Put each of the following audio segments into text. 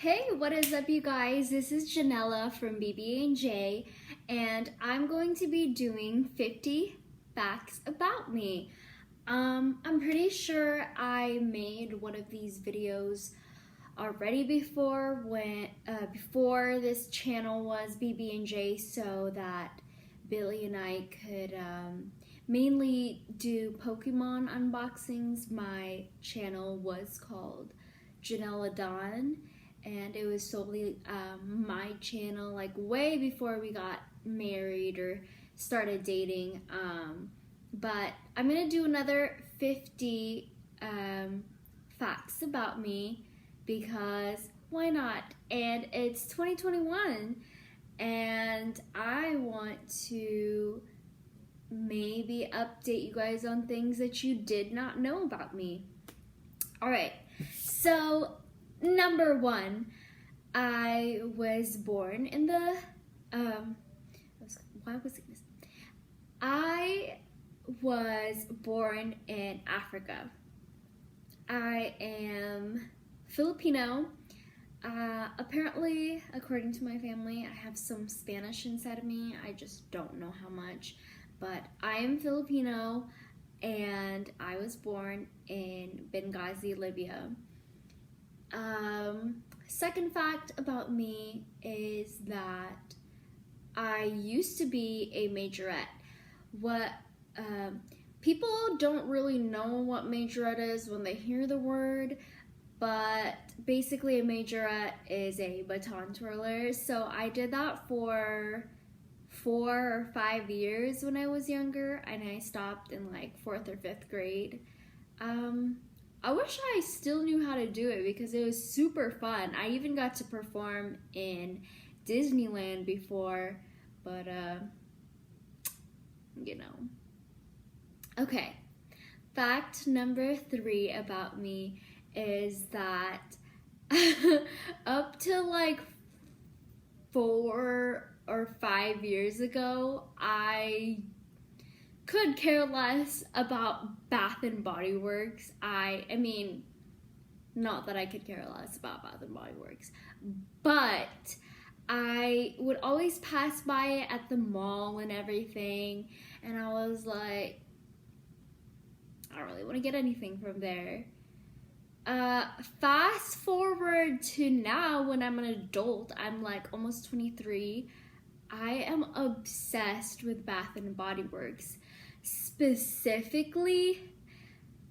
Hey, what is up, you guys? This is Janella from BB&J, and I'm going to be doing 50 facts about me. I'm pretty sure I made one of these videos already before this channel was BB&J, so that Billy and I could mainly do Pokemon unboxings. My channel was called Janella Dawn, and it was solely my channel, like way before we got married or started dating. But I'm gonna do another 50 facts about me because why not? And it's 2021, and I want to maybe update you guys on things that you did not know about me. All right, so number one, I was born in the, I was born in Africa. I am Filipino. Apparently, according to my family, I have some Spanish inside of me. I just don't know how much, but I am Filipino, and I was born in Benghazi, Libya. Second fact about me is that I used to be a majorette. People don't really know what majorette is when they hear the word, but basically a majorette is a baton twirler. So I did that for 4 or 5 years when I was younger, and I stopped in like 4th or 5th grade. I wish I still knew how to do it because it was super fun. I even got to perform in Disneyland before, but you know. Okay, fact number 3 about me is that up to like 4 or 5 years ago, I could care less about Bath and Body Works. I mean, not that I could care less about Bath and Body Works, but I would always pass by it at the mall and everything, and I was like, I don't really want to get anything from there. Fast forward to now when I'm an adult, I'm like almost 23. I am obsessed with Bath and Body Works. Specifically,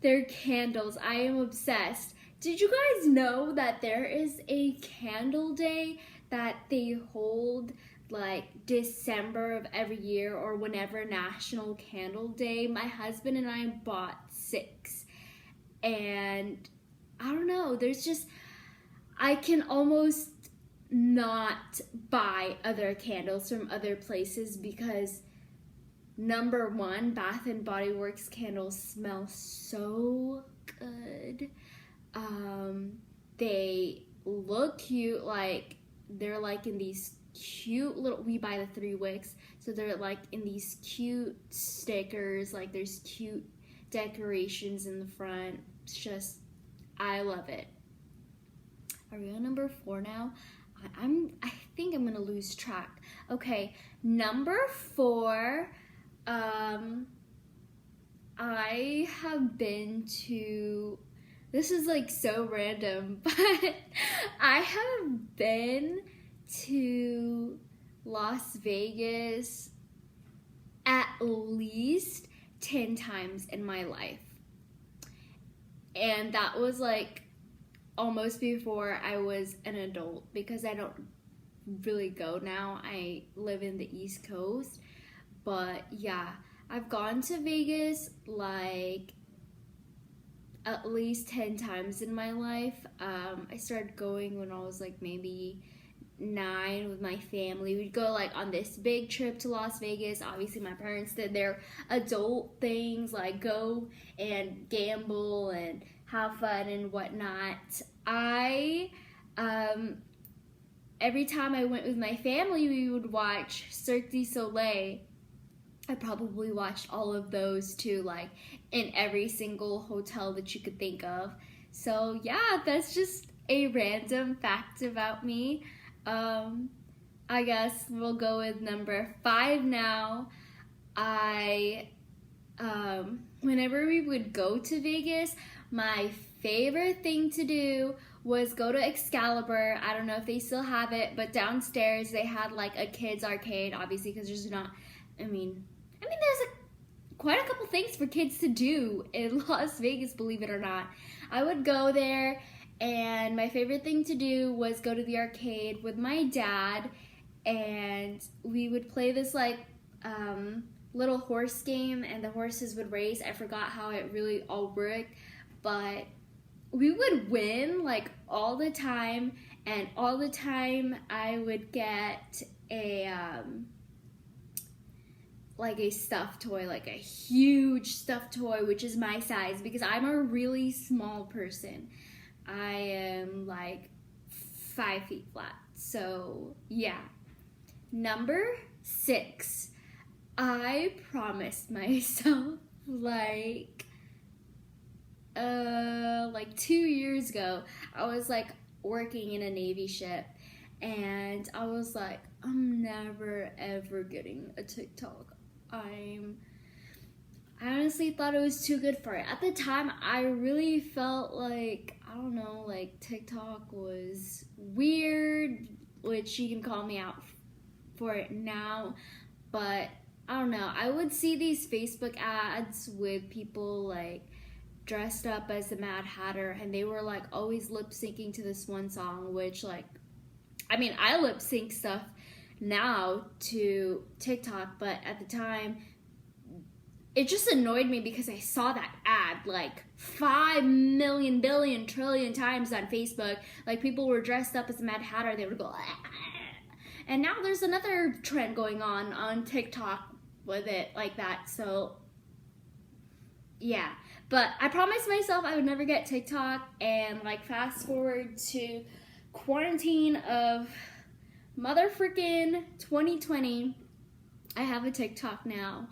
their candles. I am obsessed. Did you guys know that there is a candle day that they hold like December of every year or whenever National Candle Day? My husband and I bought 6. And I don't know, I can almost not buy other candles from other places because number one, Bath and Body Works candles smell so good. They look cute, like they're like in these cute little, we buy the 3 wicks, so they're like in these cute stickers, like there's cute decorations in the front. It's just, I love it. Are we on number 4 now? I think I'm gonna lose track. Okay, number 4, I have been to, this is like so random, but I have been to Las Vegas at least 10 times in my life. And that was like almost before I was an adult because I don't really go now. I live in the East Coast. But yeah, I've gone to Vegas like at least 10 times in my life. I started going when I was like maybe 9 with my family. We'd go like on this big trip to Las Vegas. Obviously my parents did their adult things like go and gamble and have fun and whatnot. Every time I went with my family, we would watch Cirque du Soleil. I probably watched all of those too, like in every single hotel that you could think of. So yeah, that's just a random fact about me. I guess we'll go with number 5 now. Whenever we would go to Vegas, my favorite thing to do was go to Excalibur. I don't know if they still have it, but downstairs they had like a kids arcade, obviously, because there's not, there's quite a couple things for kids to do in Las Vegas, believe it or not. I would go there, and my favorite thing to do was go to the arcade with my dad, and we would play this like little horse game, and the horses would race. I forgot how it really all worked, but we would win like all the time, and all the time I would get a stuffed toy, like a huge stuffed toy, which is my size because I'm a really small person. I am like 5 feet flat. So yeah. Number 6. I promised myself like 2 years ago, I was like working in a Navy ship, and I was like, I'm never ever getting a TikTok. I honestly thought it was too good for it. At the time, I really felt like, I don't know, like TikTok was weird, which you can call me out for it now, but I don't know. I would see these Facebook ads with people like dressed up as the Mad Hatter, and they were like always lip syncing to this one song, which like, I lip sync stuff now to TikTok, but at the time it just annoyed me because I saw that ad like 5 million billion trillion times on Facebook. Like people were dressed up as the Mad Hatter, they would go and now there's another trend going on TikTok with it like that. So yeah, but I promised myself I would never get TikTok, and like fast forward to quarantine of motherfreaking 2020, I have a TikTok now,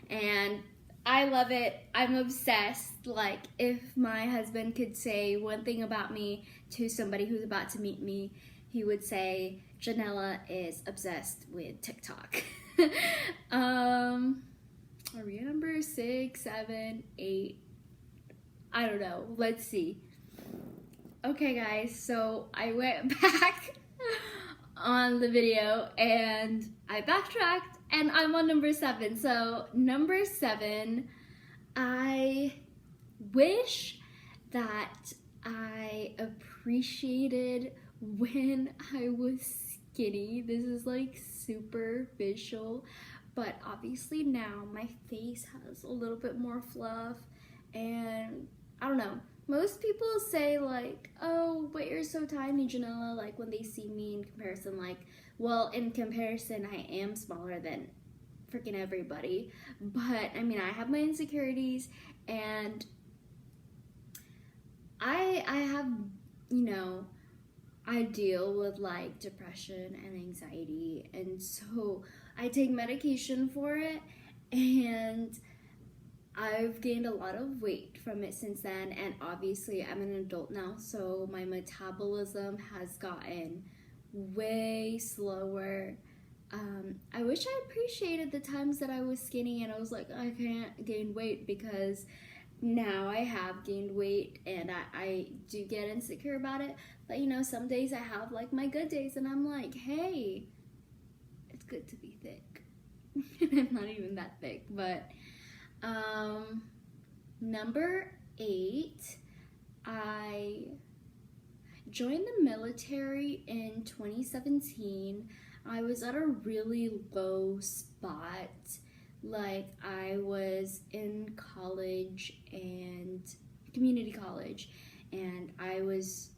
and I love it. I'm obsessed. Like, if my husband could say one thing about me to somebody who's about to meet me, he would say, Janella is obsessed with TikTok. Are we at number 6, 7, 8? I don't know. Let's see. Okay, guys, so I went back on the video and I backtracked, and I'm on number 7. So number 7, I wish that I appreciated when I was skinny. This is like superficial, but obviously now my face has a little bit more fluff, and I don't know. Most people say like, oh, but you're so tiny, Janella, like when they see me in comparison, like, well, in comparison, I am smaller than freaking everybody. But, I have my insecurities, and I have, I deal with like depression and anxiety, and so I take medication for it, and I've gained a lot of weight from it since then, and obviously I'm an adult now, so my metabolism has gotten way slower. I wish I appreciated the times that I was skinny and I was like, I can't gain weight, because now I have gained weight and I do get insecure about it. But some days I have like my good days and I'm like, hey, it's good to be thick. I'm not even that thick, but number 8, I joined the military in 2017. I was at a really low spot. Like, I was in college and community college, and I was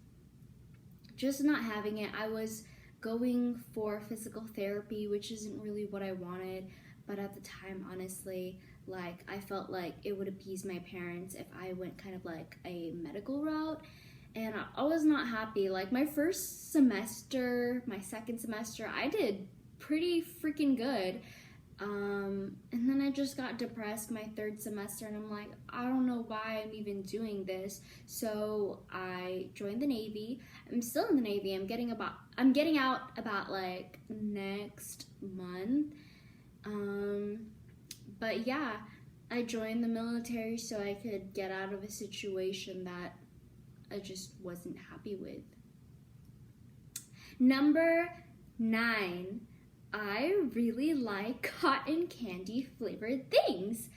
just not having it. I was going for physical therapy, which isn't really what I wanted, but at the time, honestly, like, I felt like it would appease my parents if I went kind of like a medical route, and I was not happy. Like, my first semester, my second semester, I did pretty freaking good. And then I just got depressed my third semester, and I'm like, I don't know why I'm even doing this. So I joined the Navy. I'm still in the Navy. I'm getting out about like next month. But yeah, I joined the military so I could get out of a situation that I just wasn't happy with. Number 9. I really like cotton candy flavored things.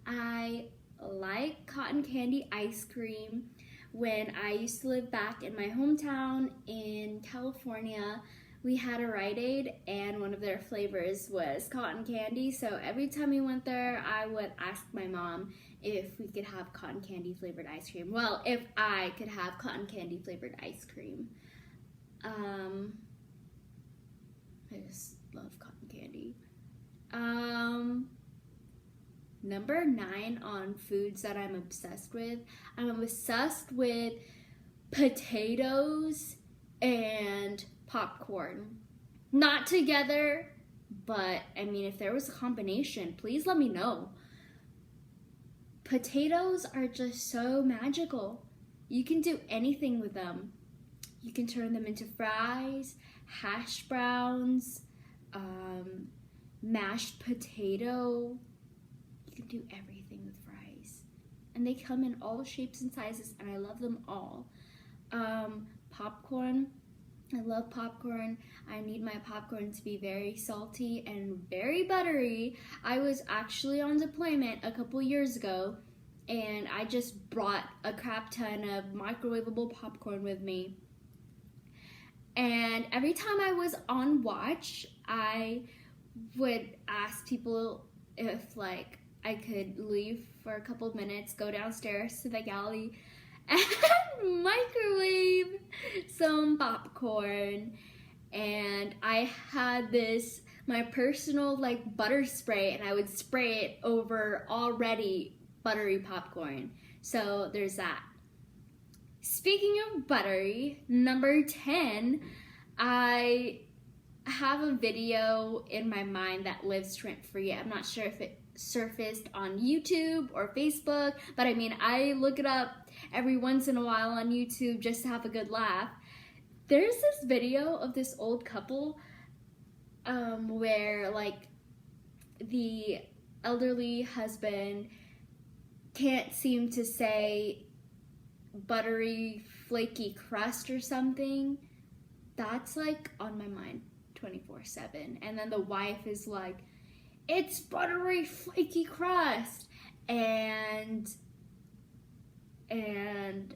I like cotton candy ice cream. When I used to live back in my hometown in California, we had a Rite Aid, and one of their flavors was cotton candy. So every time we went there, I would ask my mom if we could have cotton candy flavored ice cream. Well, if I could have cotton candy flavored ice cream. I just love cotton candy. Number 9 on foods that I'm obsessed with. I'm obsessed with potatoes and popcorn. Not together, but I mean, if there was a combination, please let me know. Potatoes are just so magical. You can do anything with them. You can turn them into fries, hash browns, mashed potato. You can do everything with fries. And they come in all shapes and sizes, and I love them all. Popcorn. I love popcorn. I need my popcorn to be very salty and very buttery. I was actually on deployment a couple years ago, and I just brought a crap ton of microwavable popcorn with me. And every time I was on watch, I would ask people if like I could leave for a couple of minutes, go downstairs to the galley, and microwave some popcorn. And I had my personal like butter spray, and I would spray it over already buttery popcorn. So there's that. Speaking of buttery, number 10, I have a video in my mind that lives rent-free. I'm not sure if it surfaced on YouTube or Facebook, but I mean, I look it up every once in a while on YouTube just to have a good laugh. There's this video of this old couple where like the elderly husband can't seem to say buttery flaky crust or something. That's like on my mind 24/7. And then the wife is like, it's buttery flaky crust, and in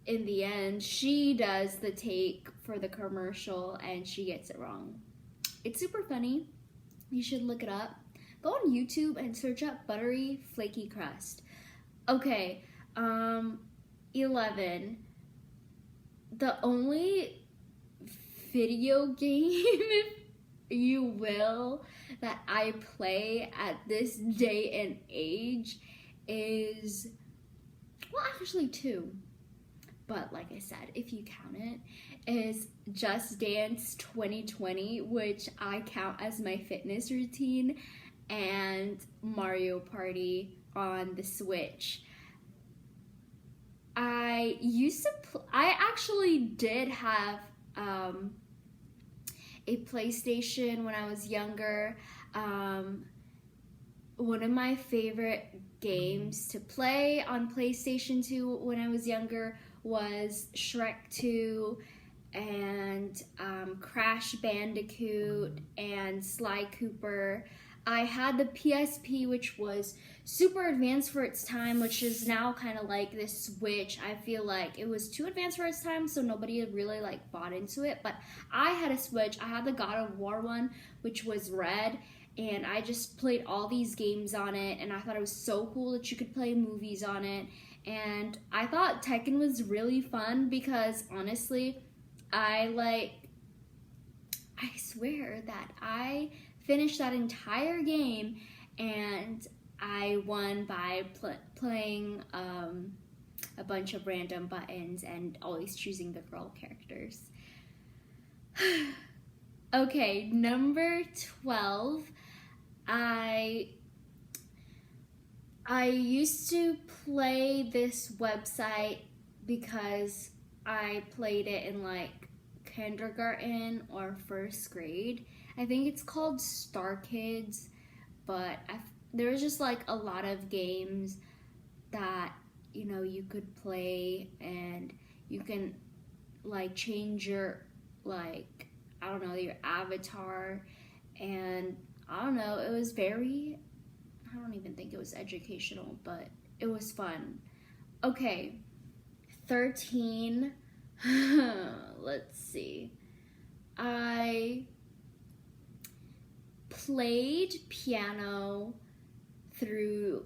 the end she does the take for the commercial and she gets it wrong. It's super funny. You should look it up. Go on YouTube and search up buttery flaky crust. Okay, 11. The only video game, if you will, that I play at this day and age is, well, actually 2. But like I said, if you count it, is Just Dance 2020, which I count as my fitness routine, and Mario Party on the Switch. I actually did have a PlayStation when I was younger. One of my favorite games to play on PlayStation 2 when I was younger was Shrek 2 and Crash Bandicoot and Sly Cooper. I had the PSP, which was super advanced for its time, which is now kind of like this Switch. I feel like it was too advanced for its time, so nobody had really like bought into it. But I had a Switch. I had the God of War one, which was red, and I just played all these games on it, and I thought it was so cool that you could play movies on it. And I thought Tekken was really fun because honestly, I swear that I finished that entire game and I won by playing a bunch of random buttons and always choosing the girl characters. Okay, number 12. I used to play this website because I played it in like kindergarten or first grade. I think it's called Star Kids, but there was just like a lot of games that you could play, and you can like change your like I don't know your avatar, and I don't know, it was very, I don't even think it was educational, but it was fun. Okay, 13. Let's see. I played piano through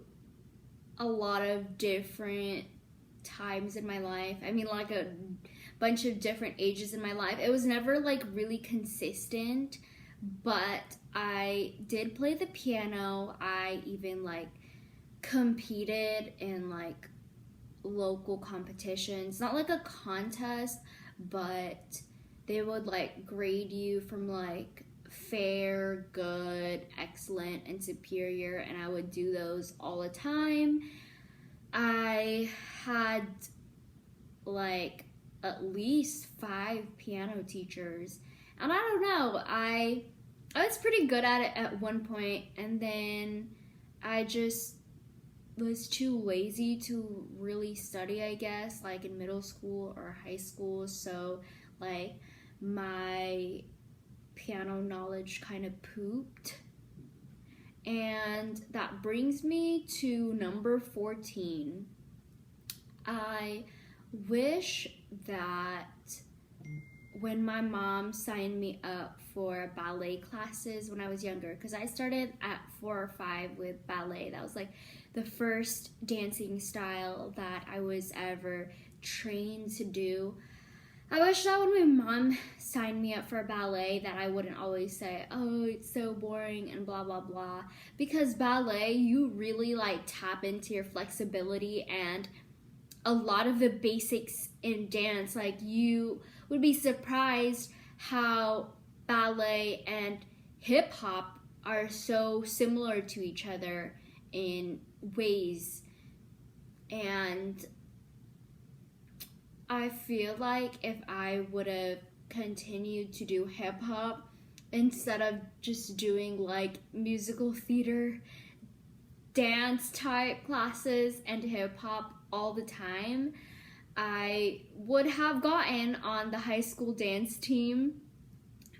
a lot of different times in my life. I mean, like a bunch of different ages in my life. It was never like really consistent, but I did play the piano. I even like competed in like local competitions, not like a contest, but they would like grade you from like fair, good, excellent, and superior, and I would do those all the time. I had like at least 5 piano teachers, and I don't know, I was pretty good at it at one point, and then I just was too lazy to really study, I guess, like in middle school or high school. So like my piano knowledge kind of pooped. And that brings me to number 14. I wish that when my mom signed me up for ballet classes when I was younger, because I started at 4 or 5 with ballet. That was like the first dancing style that I was ever trained to do. I wish that when my mom signed me up for ballet that I wouldn't always say, oh, it's so boring and blah, blah, blah. Because ballet, you really like tap into your flexibility and a lot of the basics in dance. Like you would be surprised how ballet and hip hop are so similar to each other in ways. And I feel like if I would have continued to do hip hop instead of just doing like musical theater, dance type classes, and hip hop all the time, I would have gotten on the high school dance team.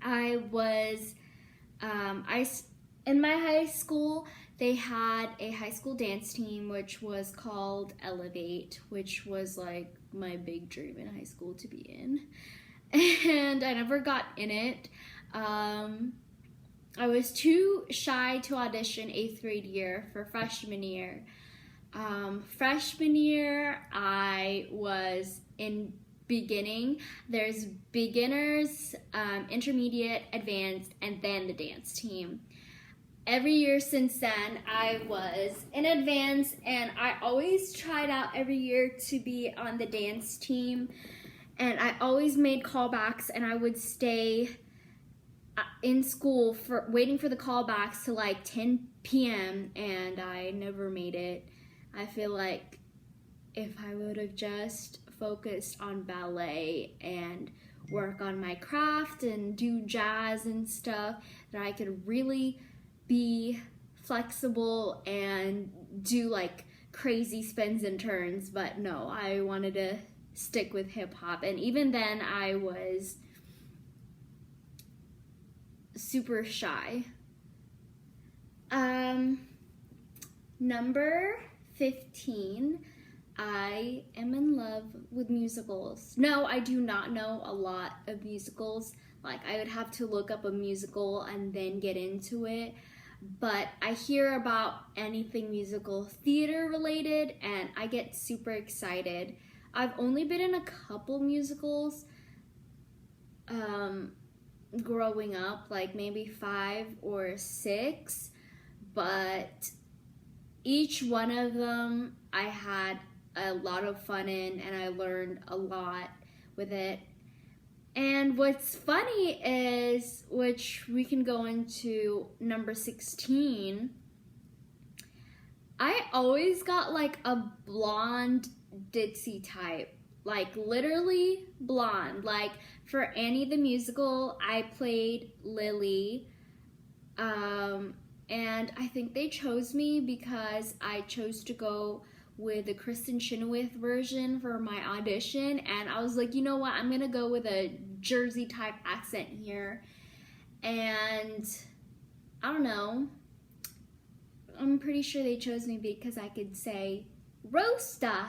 I was, in my high school, they had a high school dance team which was called Elevate, which was like my big dream in high school to be in. And I never got in it. I was too shy to audition 8th grade year for freshman year. Freshman year, I was in beginning. There's beginners, intermediate, advanced, and then the dance team. Every year since then, I was in advance, and I always tried out every year to be on the dance team, and I always made callbacks, and I would stay in school for waiting for the callbacks to like 10 p.m. and I never made it. I feel like if I would have just focused on ballet and work on my craft and do jazz and stuff, that I could really be flexible and do like crazy spins and turns. But no, I wanted to stick with hip hop, and even then I was super shy. Number 15, I am in love with musicals. No, I do not know a lot of musicals. Like, I would have to look up a musical and then get into it. But I hear about anything musical theater related and I get super excited. I've only been in a couple musicals growing up, like maybe 5 or 6, but each one of them I had a lot of fun in and I learned a lot with it. And what's funny is, which we can go into number 16, I always got like a blonde ditzy type. Like literally blonde. Like for Annie the Musical, I played Lily. And I think they chose me because I chose to go with the Kristen Chenoweth version for my audition, and I was like, you know what, I'm gonna go with a Jersey type accent here. And I don't know, I'm pretty sure they chose me because I could say Rosta.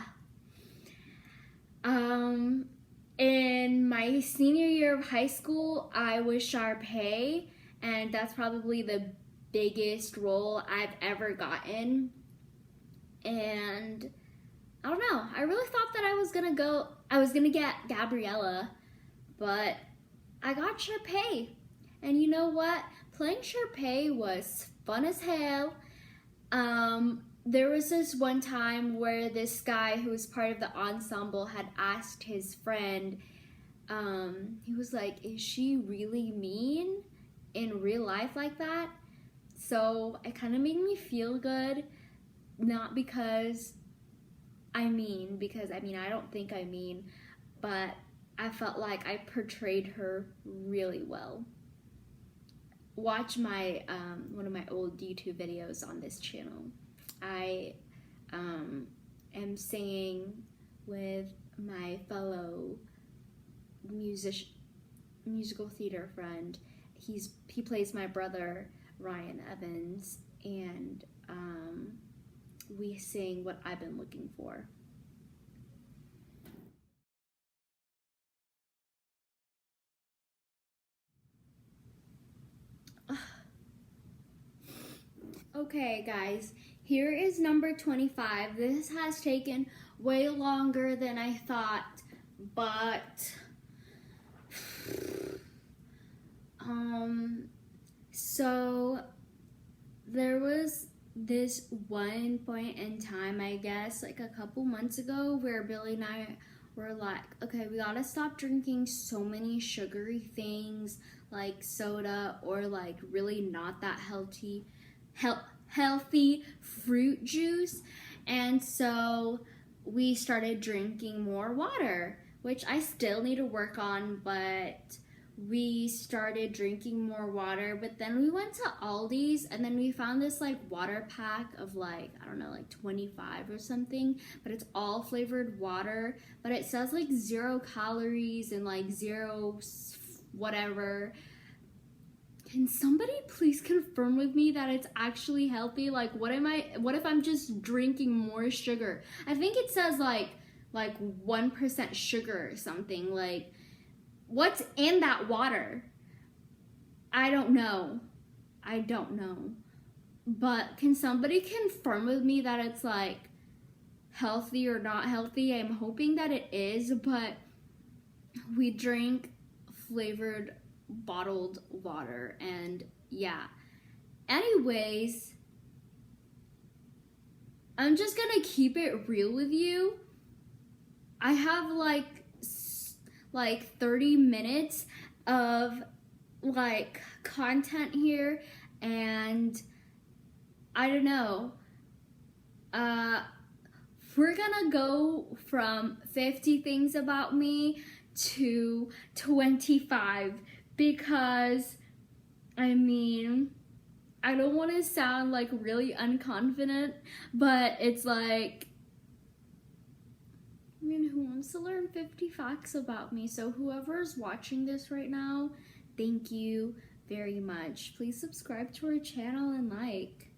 In my senior year of high school, I was Sharpay, and that's probably the biggest role I've ever gotten. And I don't know, I really thought that I was gonna get Gabriella, but I got Sharpay. And you know what? Playing Sharpay was fun as hell. There was this one time where this guy who was part of the ensemble had asked his friend, he was like, is she really mean in real life like that? So it kind of made me feel good, not because I don't think I mean, but I felt like I portrayed her really well. Watch my one of my old YouTube videos on this channel. I am singing with my fellow musical theater friend. He plays my brother Ryan Evans, and we sing What I've Been Looking For. Okay, guys, here is number 25. This has taken way longer than I thought, but so there was this one point in time, I guess, like a couple months ago, where Billy and I were like, okay, we gotta stop drinking so many sugary things like soda or like really not that healthy fruit juice. And so we started drinking more water, which I still need to work on, but we started drinking more water. But then we went to Aldi's, and then we found this like water pack of like, I don't know, like 25 or something, but it's all flavored water, but it says like 0 calories and like 0 whatever. Can somebody please confirm with me that it's actually healthy? Like, what if I'm just drinking more sugar? I think it says like 1% sugar or something. Like, what's in that water? I don't know. But can somebody confirm with me that it's like healthy or not healthy? I'm hoping that it is, but we drink flavored bottled water, and yeah. Anyways, I'm just gonna keep it real with you. I have like 30 minutes of like content here, and I don't know, we're gonna go from 50 things about me to 25, because I don't want to sound like really unconfident, but it's like, who wants to learn 50 facts about me? So whoever's watching this right now, thank you very much. Please subscribe to our channel and like.